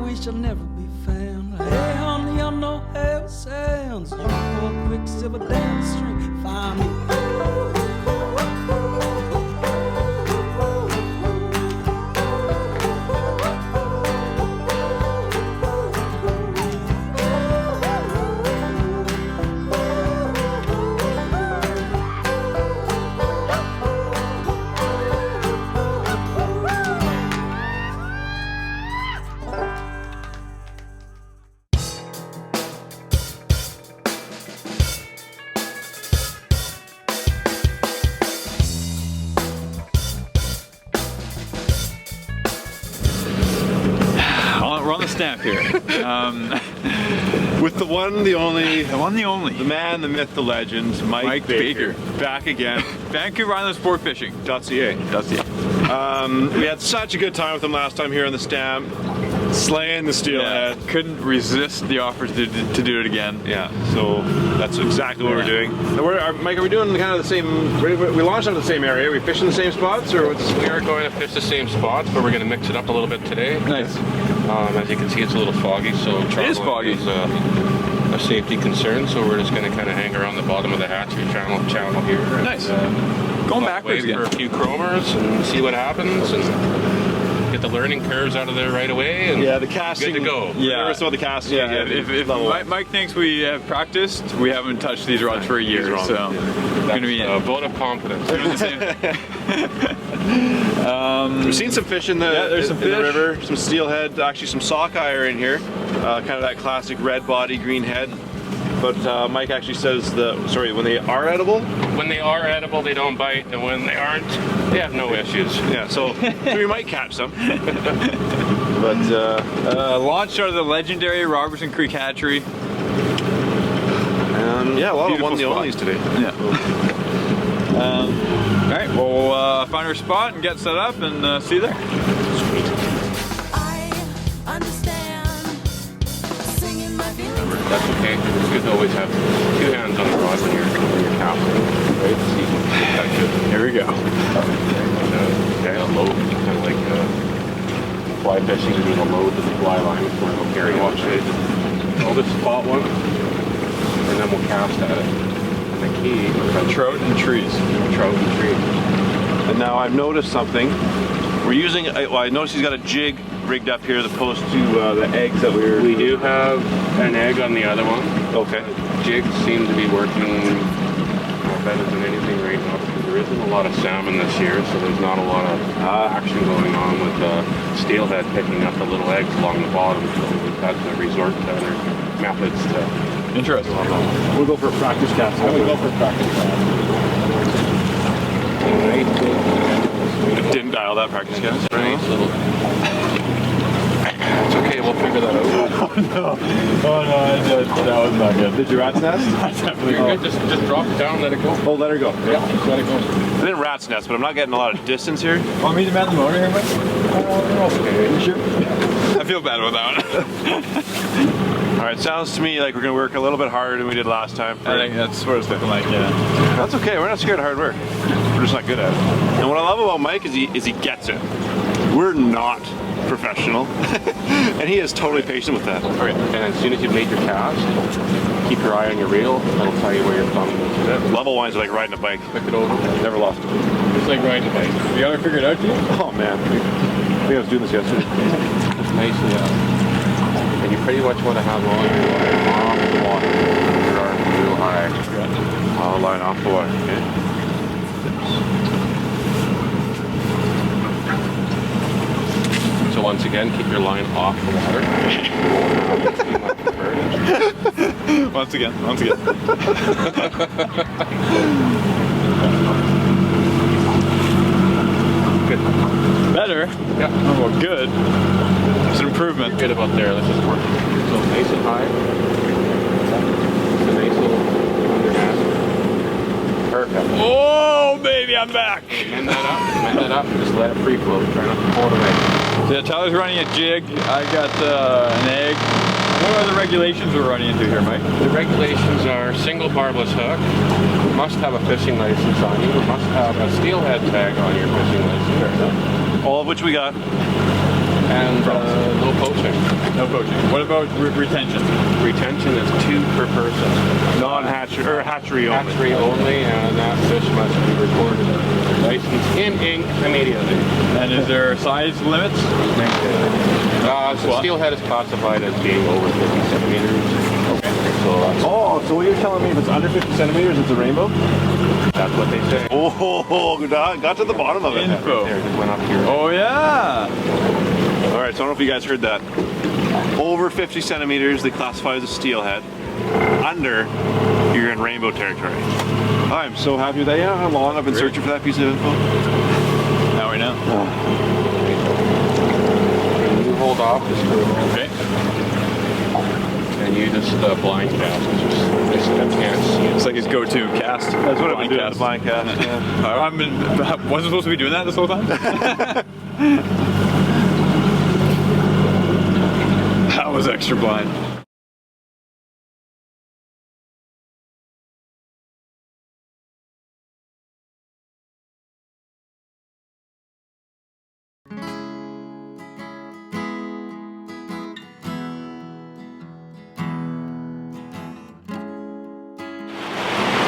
we shall never be found. Hey, honey, I know how it sounds. You pour quicksilver down the stream, find me. Stamp here. With the one, the only, the man, the myth, the legend, Mike Baker. Back again. Vancouver Island Sport Fishing. .ca. We had such a good time with him last time here on the Stamp, slaying the steelhead. Yeah, couldn't resist the offer to do it again. Yeah, so that's exactly what we're doing. Mike, are we doing kind of the same? We launched out of the same area. Are we fishing the same spots, or what's? We are going to fish the same spots, but we're going to mix it up a little bit today. Nice. As you can see, it's a little foggy, so traveling is a safety concern. So we're just going to kind of hang around the bottom of the hatchery channel here. Nice. And, going backwards wait for a few chromers and see what happens, and get the learning curves out of there right away. And yeah, the casting. Good to go. Yeah. Some of the casting. Yeah. If Mike thinks we have practiced, we haven't touched these rods for a year, so it's going to be a vote of confidence. We've seen some fish in the, there's some in the river, some steelhead, actually some sockeye are in here, kind of that classic red body, green head. But Mike actually says when they are edible? When they are edible, they don't bite, and when they aren't, they have no issues. Yeah, so we might catch some. But launched out of the legendary Robertson Creek hatchery. Yeah, a lot Beautiful of one-the-onlys today. Yeah. Alright, we'll find our spot and get set up and see you there. That's okay. It's good to always have two hands on the rod when you're casting, right? So you can protect it. Here we go. Okay, a load, kind of like fly fishing, you need a load to the fly line before it'll carry on. I'll just spot one, and then we'll cast at it. And the key is trout and trees. Trout and trees. And now I've noticed something. We're using, well, I noticed he's got a jig rigged up here as opposed to the eggs that We do have an egg on the other one. Okay. Jigs seem to be working better than anything right now because there isn't a lot of salmon this year, so there's not a lot of action going on with steelhead picking up the little eggs along the bottom. So we've had to resort to other methods to. Interesting. We'll go for a practice cast. We'll go for a practice cast. Didn't dial that practice cast. Right, little. It's okay, we'll figure that out. Oh no, that was not good. Did you rat's nest? Definitely. You're good. Just drop it down, let it go. Oh, let her go. Yeah, just let it go. I didn't rat's nest, but I'm not getting a lot of distance here. Want me to man the motor here, Mike? Okay. You sure? I feel bad about that one. Alright, sounds to me like we're going to work a little bit harder than we did last time. I think that's what it's looking like, yeah. That's okay, we're not scared of hard work. We're just not good at it. And what I love about Mike is he gets it. We're not professional. And he is totally patient with that. Okay, and as soon as you've made your cast, keep your eye on your reel. That'll tell you where your thumb is. Level wines are like riding a bike. Click it over. Never lost it. It's like riding a bike. You got to figure it out, too? Oh man, I think I was doing this yesterday. It's nice and you pretty much want to have all your line off the water. Your arm real high. I'll line off the water, okay? So once again, keep your line off the water. Once again. Good. Better? Yeah. Oh, well, good. It's an improvement. Good about there. Let's just work. So nice and high. So nice little underhand. Perfect. Oh, baby, I'm back. Mend that up. Just let it free flow. Try not to pull it away. So yeah, Tyler's running a jig. I got an egg. What are the regulations we're running into here, Mike? The regulations are single barbless hook. You must have a fishing license on you. You must have a steelhead tag on your fishing license. All of which we got. And no poaching. No poaching. What about retention? Retention is 2 per person. Non-hatchery or hatchery only. Hatchery only, and that fish must be recorded license in ink immediately. And is there size limits? So steelhead is classified as being over 50 centimeters. Okay. So what you're telling me, if it's under 50 centimeters, it's a rainbow? That's what they say. Oh, got to the bottom of it. Info. There, just went up here. Oh yeah. All right, so I don't know if you guys heard that. Over 50 centimeters, they classify as a steelhead. Under, you're in rainbow territory. I'm so happy with that. Yeah, how long I've been searching for that piece of info. Now we know. You hold off the screw. Okay. And you just blind cast. Just can't see it. It's like his go-to cast. That's what I've been doing, blind cast. Yeah. Wasn't supposed to be doing that this whole time? That was extra blind.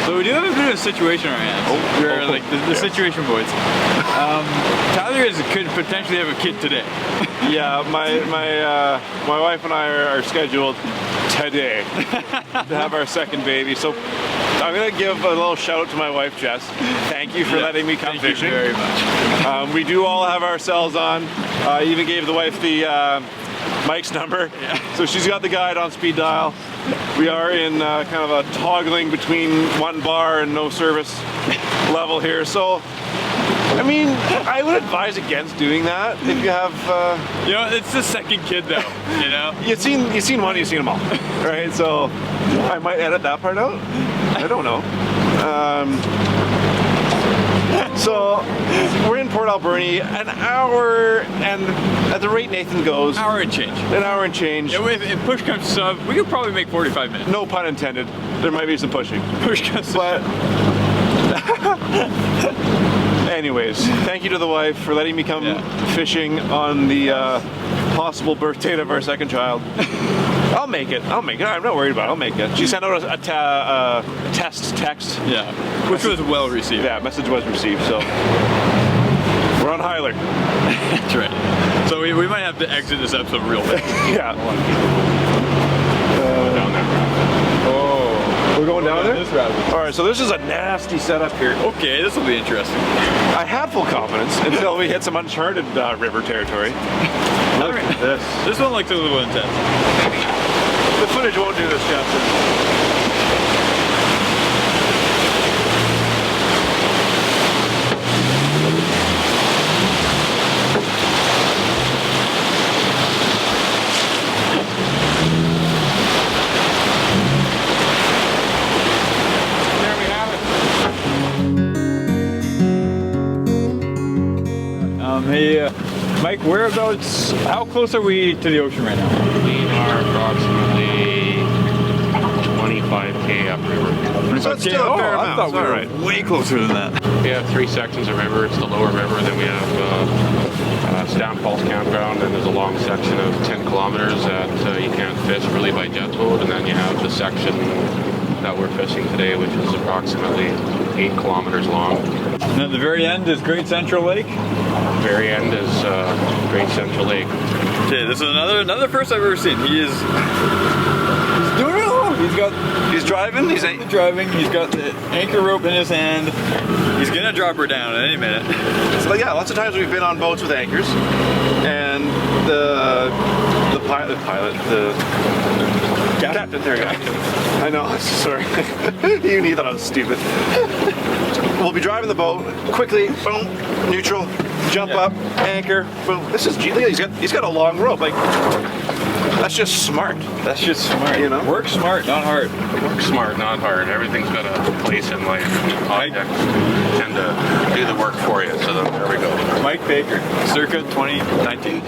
So we do have a bit of a situation on our hands. We're like the situation boys. Tyler could potentially have a kid today. Yeah, my wife and I are scheduled today to have our second baby. So I'm gonna give a little shout out to my wife Jess. Thank you for letting me come fishing. Thank you very much. We do all have our cells on. I even gave the wife the Mike's number, so she's got the guide on speed dial. We are in kind of a toggling between one bar and no service level here. So, I mean, I would advise against doing that if you have. You know, it's the second kid though. You know. You've seen one, you've seen them all, right? So, I might edit that part out. I don't know. So we're in Port Alberni, an hour, and at the rate Nathan goes, An hour and change. Yeah, if push comes to shove, we could probably make 45 minutes. no pun intended. There might be some pushing. Push comes to But anyways, thank you to the wife for letting me come fishing on the possible birth date of our second child. I'll make it. I'm not worried about it. I'll make it. She sent out a test text. Yeah, which was well received. Yeah, message was received. So we're on Hyler. That's right. So we might have to exit this episode real quick. Yeah. Down there. Oh, We're going down there? This route. All right, so this is a nasty setup here. Okay, this will be interesting. I had full confidence until we hit some uncharted river territory. Look at this. This one looks a little intense. The footage won't do this justice. There we have it. Hey, Mike, whereabouts, how close are we to the ocean right now? We are approximately 25K upriver. So it's still a fair I amount. thought we It's were all right. way closer than that. We have 3 sections of river. It's the lower river, then we have Stamp Falls Campground, and there's a long section of 10 kilometers that you can't fish really by jet boat, and then you have the section that we're fishing today, which is approximately 8 kilometers long. And at the very end is Great Central Lake. Very end is Great Central Lake. Okay, this is another first I've ever seen. He's doing it alone. He's driving. He's Driving. He's got the anchor rope in his hand. He's gonna drop her down at any minute. So yeah, lots of times we've been on boats with anchors, and the captain. There you go. I know. Sorry. You thought I was stupid. We'll be driving the boat quickly. Boom. Neutral. Jump up. Anchor. Boom. This is he's got a long rope. Like that's just smart. That's just smart. You know? Work smart, not hard. Work smart, not hard. Everything's got a place in life. Objects tend to do the work for you. So then there we go. Mike Baker, circa 2019.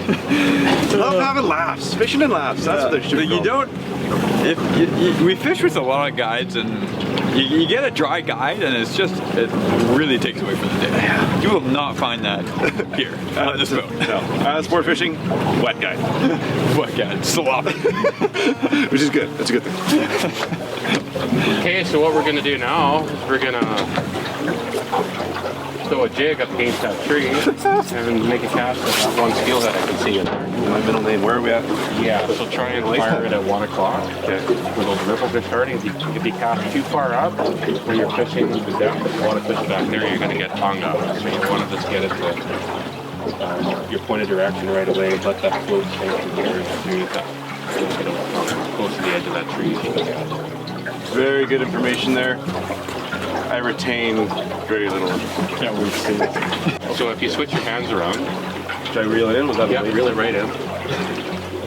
Love having laughs. Fishing and laughs. That's what they should be You called. don't. We fish with a lot of guides, and You get a dry guide and it's just, it really takes away from the day. You will not find that here on this boat. No. Sport fishing, wet guide. Wet guide, sloppy. Which is good. That's a good thing. Okay, so what we're gonna do now is we're gonna throw a jig up against that tree and make a cast at that one steelhead I can see in there. My middle name, where are we at? Yeah, so try and fire it at 1 o'clock. Okay. Where those ripples are starting. If you cast too far up, when you're fishing the depth, a lot of fish back there, you're gonna get hung up. So you want to just get it to your point of direction right away, let that float stay from here underneath that. Close to the edge of that tree. Very good information there. I retain very little. Can't wait to see it. So if you switch your hands around, Should I reel it in? Was that yeah, reel it right in.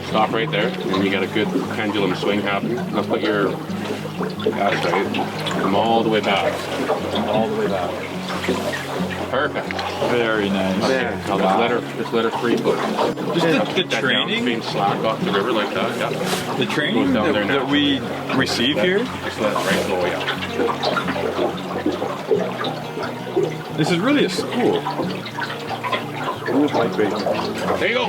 Stop right there, and you got a good pendulum swing happening. Now put your cast right, come all the way back. All the way back. Perfect. Very nice. Yeah. Now just let her free float. Just the That training, downstream slack off the river like that. Yeah. the training Goes down there now. that we receive here, Just let it right flow, yeah. this is really a school. There you go.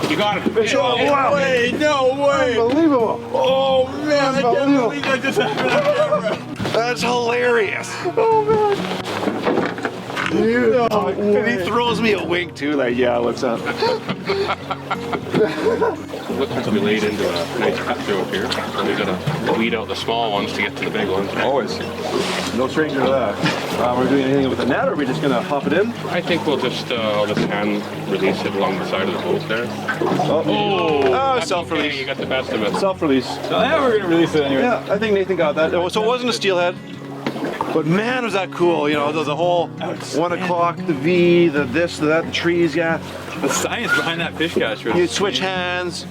You got it. Fish on, wow. Way, no way! Unbelievable. Oh man, I can't believe that just happened on camera. That's hilarious. Oh man. And he throws me a wink too, like, yeah, what's up? Looks like we laid into a nice cut through up here. And we gotta weed out the small ones to get to the big ones. Always. No stranger to that. We're doing anything with the net, or are we just gonna hop it in? I think we'll just hand release it along the side of the boat there. Oh, That's self-release. okay, you got the best of it. Self-release. So yeah, we're gonna release it anyway. Yeah, I think Nathan got that. So it wasn't a steelhead, but man, was that cool. You know, the whole 1 o'clock, the V, the this, the that, the trees, yeah. The science behind that fish catch was You switch hands.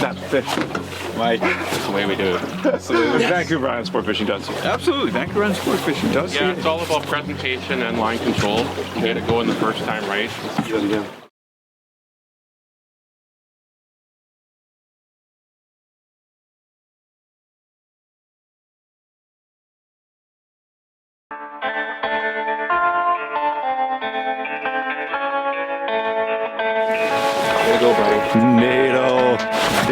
That fish. like That's the way we do it. Vancouver Island Sport Fishing does. absolutely Vancouver Island Sport Fishing does. Yeah, it's all about presentation and line control. You get it going the first time right. Do that again. There you go, buddy. NATO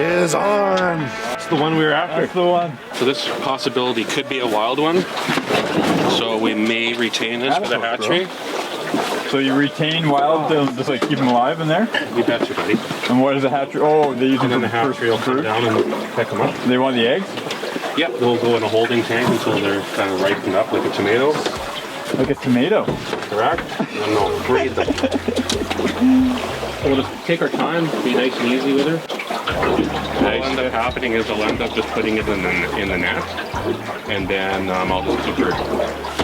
is on. It's the one we were after. That's the one. So this possibility could be a wild one. So we may retain this for the hatchery. So you retain wild to just like keep them alive in there? You betcha, buddy. And what is the hatchery? Oh, they use And them then the for hatchery will come fruit. down and pick them up. They want the eggs? Yep, they'll go in a holding tank until they're kind of ripened up like a tomato. Like a tomato. Correct? And then they'll breed them. So we'll just take our time, be nice and easy with her. What'll end up happening is I'll end up just putting it in the net, and then I'll just keep her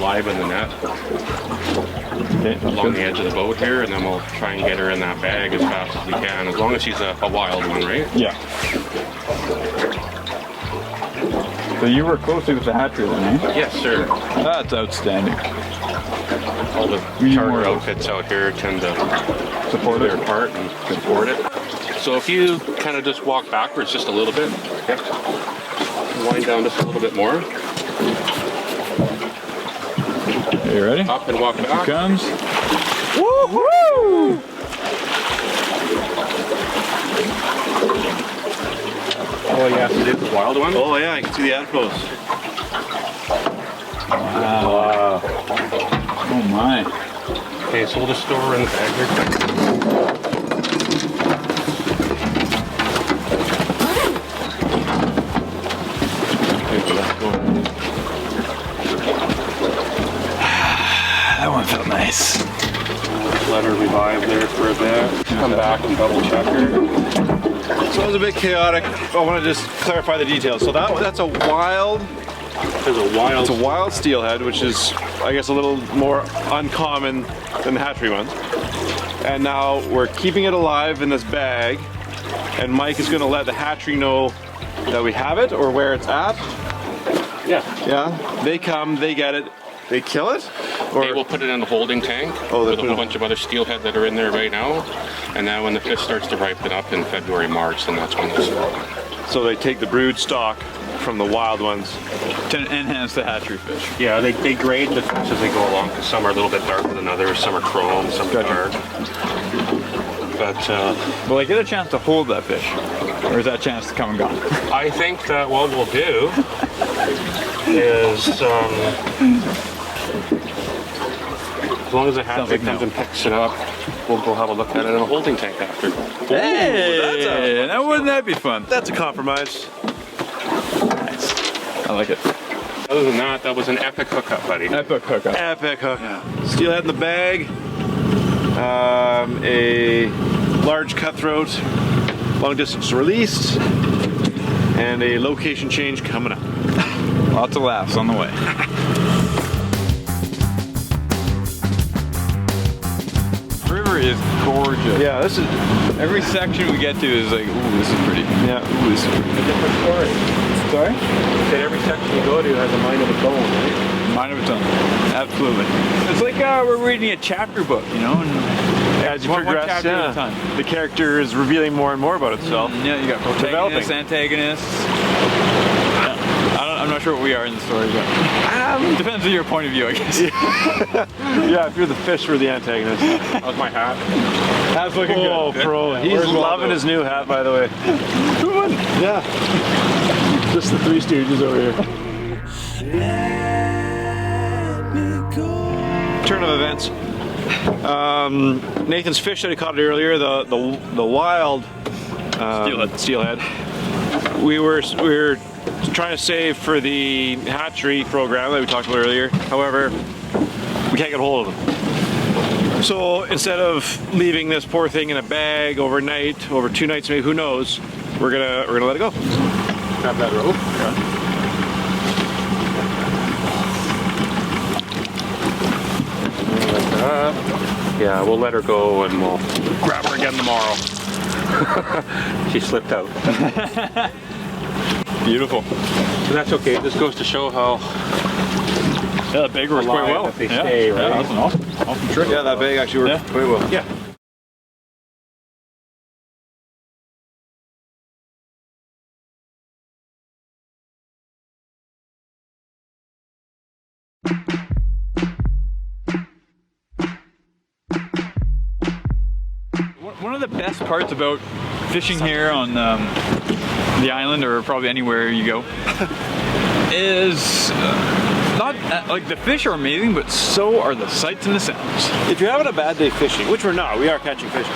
live in the net Okay. along the edge of the boat here, and then we'll try and get her in that bag as fast as we can, as long as she's a wild one, right? Yeah. So you work closely with the hatchery then, eh? Yes, sir. That's outstanding. All the We need more charter of those. outfits out here tend to Support their it. part and support it. So if you kind of just walk backwards just a little bit, yep. Wind down just a little bit more, Are you ready? up and walk Here back. comes. Woo-hoo! Oh yes, it is a wild one. Oh yeah, I can see the adipose. Wow. Oh my. Okay, so we'll just store her in the bag here. Okay, so let's go. That one felt nice. Let her revive there for a bit. Come back and double check her. So it was a bit chaotic. I want to just clarify the details. So that's a wild. There's a wild. It's a wild steelhead, which is, I guess, a little more uncommon than the hatchery ones. And now we're keeping it alive in this bag, and Mike is going to let the hatchery know that we have it or where it's at. Yeah. Yeah, they come, they get it, they kill it, or They will put it in the holding tank Oh, they with a put whole it- bunch of other steelhead that are in there right now. And then when the fish starts to ripen up in February, March, then that's when they'll sell. so they take the brood stock from the wild ones. To enhance the hatchery fish. Yeah, they grade the fish as they go along, because some are a little bit darker than others, some are chrome, some are dark. But will I get a chance to hold that fish? Or is that chance to come and gone? I think that what we'll do is, as long as the hatchery comes and picks it up, we'll go have a look at it in a holding tank after. Hey, now wouldn't that be fun? That's a compromise. Nice. I like it. Other than that, that was an epic hookup, buddy. Epic hookup. Epic hookup. Steelhead in the bag. A large cutthroat, long distance release, and a location change coming up. Lots of laughs on the way. River is gorgeous. Yeah, this is Every section we get to is like, ooh, this is pretty. yeah. Ooh, this is A different story. Sorry? That every section you go to has a mind of its own, right? Mind of its own. Absolutely. It's like we're reading a chapter book, you know, and as you one progress, chapter at a time. the character is revealing more and more about itself. Yeah, you got protagonists, antagonists. I'm not sure what we are in the story, but depends on your point of view, I guess. Yeah, if you're the fish, we're the antagonist. How's my hat? That's looking Oh, good. pro. He's Where's loving Waldo? his new hat, by the way. Who wouldn't? Yeah. Just the Three Stooges over here. Turn of events. Nathan's fish that he caught earlier, the wild steelhead. We were trying to save for the hatchery program that we talked about earlier. However, we can't get a hold of them. So instead of leaving this poor thing in a bag overnight, over 2 nights maybe, who knows, we're gonna let it go. Grab that rope. Like that. Yeah, we'll let her go and we'll grab her again tomorrow. She slipped out. Beautiful. But that's okay. This goes to show how that bag works quite well. they stay, right? Yeah, that's an awesome trick. Yeah, that bag actually worked quite well. Yeah. One of the best parts about fishing here on the island, or probably anywhere you go, is not like the fish are amazing, but so are the sights and the sounds. If you're having a bad day fishing, which we're not, we are catching fish,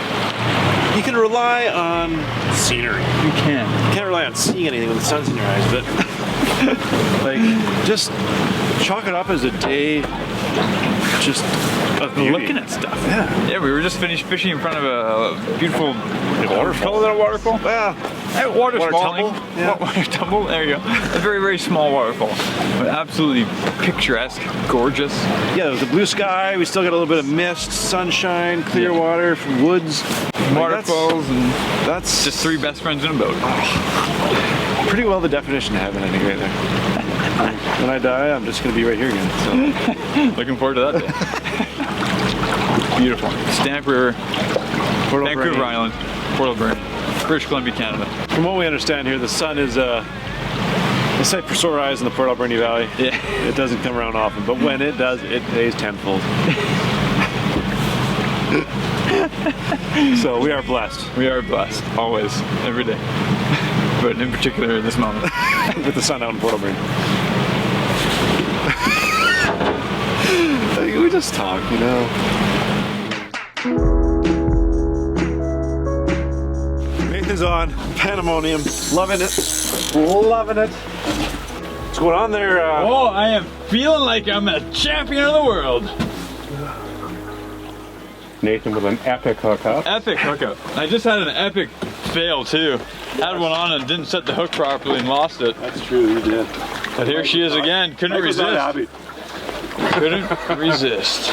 you can rely on scenery. You can. You can't rely on seeing anything when the sun's in your eyes, but like, just chalk it up as a day just of beauty. Looking at stuff. Yeah. Yeah, we were just finished fishing in front of a beautiful waterfall. Call it a waterfall? Well, Water Water falling. tumble, yeah. Water tumble, there you go. A very, very small waterfall. But absolutely picturesque, gorgeous. yeah, the blue sky, we still got a little bit of mist, sunshine, clear water from woods. Waterfalls, and That's just 3 best friends in a boat. pretty well the definition of heaven, I think, right there. When I die, I'm just going to be right here again. So. Looking forward to that day. Beautiful. Stamp River, Vancouver Island, Port Alberni, British Columbia, Canada. From what we understand here, the sun is a sight for sore eyes in the Port Alberni Valley. Yeah. It doesn't come around often, but when it does, it pays tenfold. So we are blessed. We are blessed, always, every day. But in particular in this moment. With the sun out in Port Alberni. We just talk, you know. Nathan's on Pandemonium, loving it, loving it. What's going on there? Oh, I am feeling like I'm a champion of the world. Nathan with an epic hookup. Epic hookup. I just had an epic fail too. Had one on and didn't set the hook properly and lost it. That's true, you did. But here she is again. Couldn't resist. Couldn't resist.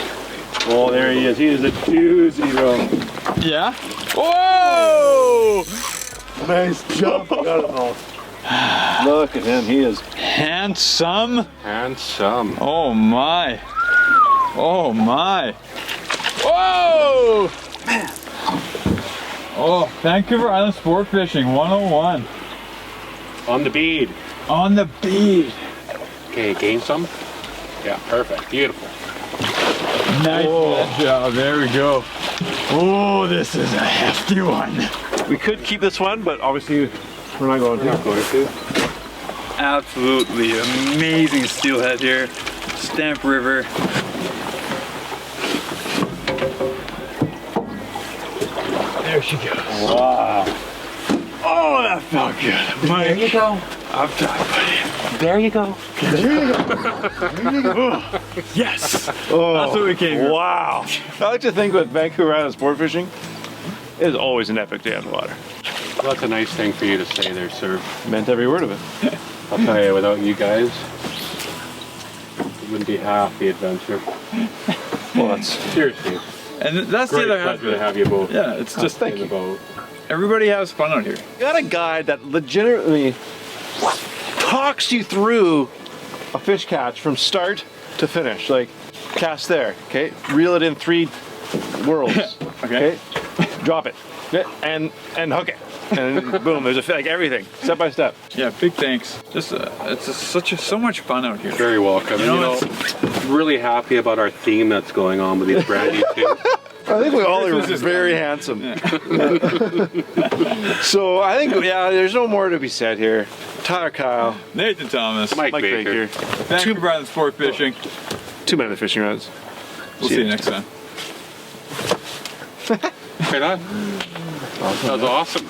Oh, there he is. He is a doozy, bro. Yeah? Whoa! Nice jump. Got it all. Look at him. He is Handsome. Handsome. Oh my. Oh my. Whoa! Oh, Vancouver Island Sport Fishing 101. On the bead. On the bead. Okay, gain some? Yeah, perfect. Beautiful. Nice job. There we go. Oh, this is a hefty one. We could keep this one, but obviously we're not going to. Not going to. Absolutely amazing steelhead here. Stamp River. There she goes. Wow. Oh, that felt good. Mike, There you go. I'm done, buddy. There you go. Yes. Oh, That's what we came here. wow. I like to think with Vancouver Island Sport Fishing, it is always an epic day on the water. Well, that's a nice thing for you to say there, sir. Meant every word of it. I'll tell you, without you guys, it wouldn't be half the adventure. Well, that's Seriously. And that's the Great other half pleasure of to it. have you both Yeah, it's just thank in the you. boat. everybody has fun out here. You got a guide that legitimately talks you through a fish catch from start to finish. Like, cast there, okay? Reel it in 3 whirls, Okay. Drop it, and hook it, and boom, there's like everything, step by step. Yeah, big thanks. Just it's just so much fun out here. Very welcome. You know, Really happy about our theme that's going on with these brand new tubes. I think we all are very handsome. So I think, yeah, there's no more to be said here. Tyler Kyle, Nathan Thomas, Mike Mike Baker. Baker, Vancouver Island Sport Fishing. 2 men of the fishing rods. We'll see you next time. Right on. That was awesome.